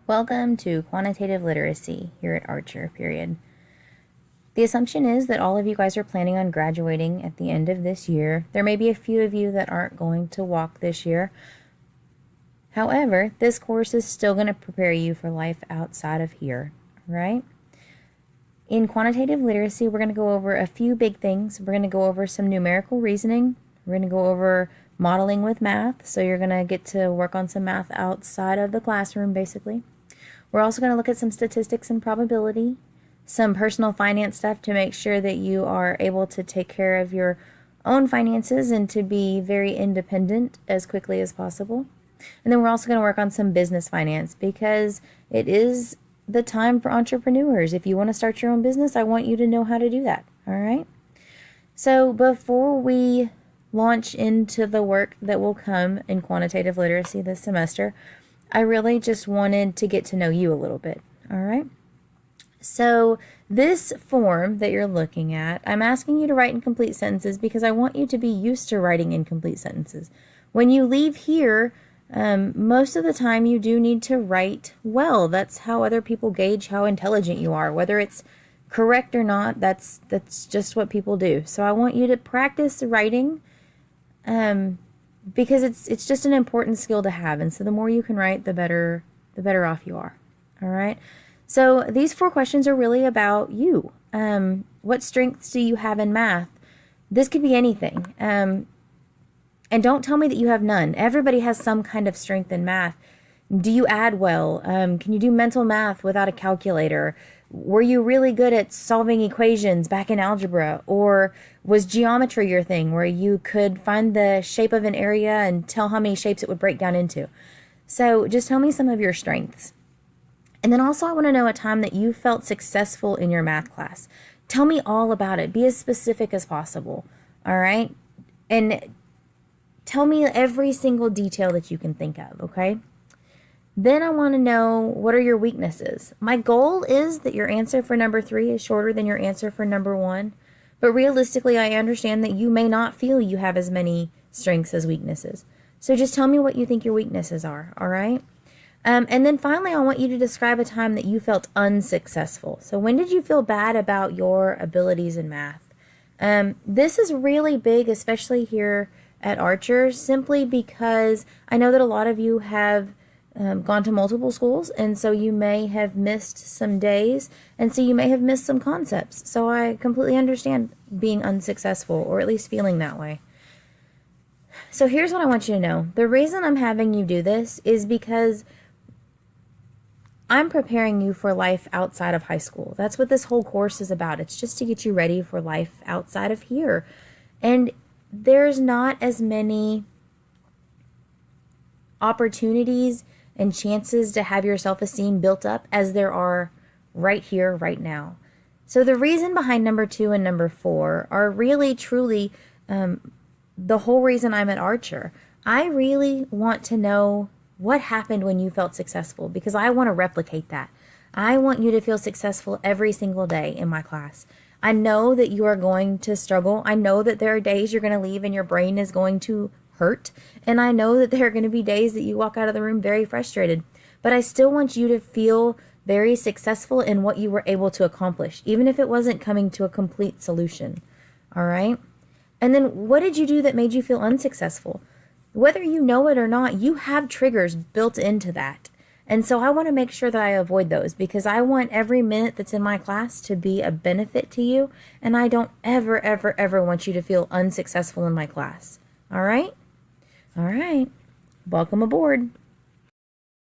Welcome to Quantitative Literacy here at Archer, period. The assumption is that all of you guys are planning on graduating at the end of this year. There may be a few of you that aren't going to walk this year. However, this course is still going to prepare you for life outside of here, right? In quantitative literacy, we're going to go over a few big things. We're going to go over some numerical reasoning. We're going to go over modeling with math. So you're going to get to work on some math outside of the classroom, basically. We're also going to look at some statistics and probability, some personal finance stuff to make sure that you are able to take care of your own finances and to be very independent as quickly as possible. And then we're also going to work on some business finance because it is the time for entrepreneurs. If you want to start your own business, I want you to know how to do that. All right. So before we launch into the work that will come in quantitative literacy this semester, I really just wanted to get to know you a little bit. All right. So this form that you're looking at, I'm asking you to write incomplete sentences because I want you to be used to writing incomplete sentences. When you leave here, most of the time you do need to write well. That's how other people gauge how intelligent you are. Whether it's correct or not, that's just what people do. So I want you to practice writing because it's just an important skill to have. And so the more you can write, the better off you are. All right. So these 4 questions are really about you. What strengths do you have in math? This could be anything. And don't tell me that you have none. Everybody has some kind of strength in math. Do you add well? Can you do mental math without a calculator? Were you really good at solving equations back in algebra? Or was geometry your thing where you could find the shape of an area and tell how many shapes it would break down into? So just tell me some of your strengths. And then also I want to know a time that you felt successful in your math class. Tell me all about it. Be as specific as possible. All right? And tell me every single detail that you can think of, okay? Then I want to know, what are your weaknesses? My goal is that your answer for number 3 is shorter than your answer for number 1. But realistically, I understand that you may not feel you have as many strengths as weaknesses. So just tell me what you think your weaknesses are, all right? And then finally, I want you to describe a time that you felt unsuccessful. So when did you feel bad about your abilities in math? This is really big, especially here at Archer, simply because I know that a lot of you have gone to multiple schools, and so you may have missed some days, and so you may have missed some concepts. So I completely understand being unsuccessful, or at least feeling that way. So here's what I want you to know. The reason I'm having you do this is because I'm preparing you for life outside of high school. That's what this whole course is about. It's just to get you ready for life outside of here. And there's not as many opportunities and chances to have your self-esteem built up as there are right here, right now. So the reason behind number 2 and number 4 are really, truly the whole reason I'm at Archer. I really want to know what happened when you felt successful because I want to replicate that. I want you to feel successful every single day in my class. I know that you are going to struggle. I know that there are days you're going to leave and your brain is going to hurt. And I know that there are going to be days that you walk out of the room very frustrated. But I still want you to feel very successful in what you were able to accomplish, even if it wasn't coming to a complete solution. All right? And then what did you do that made you feel unsuccessful? Whether you know it or not, you have triggers built into that. And so I want to make sure that I avoid those because I want every minute that's in my class to be a benefit to you. And I don't ever, ever, ever want you to feel unsuccessful in my class. All right? All right. Welcome aboard.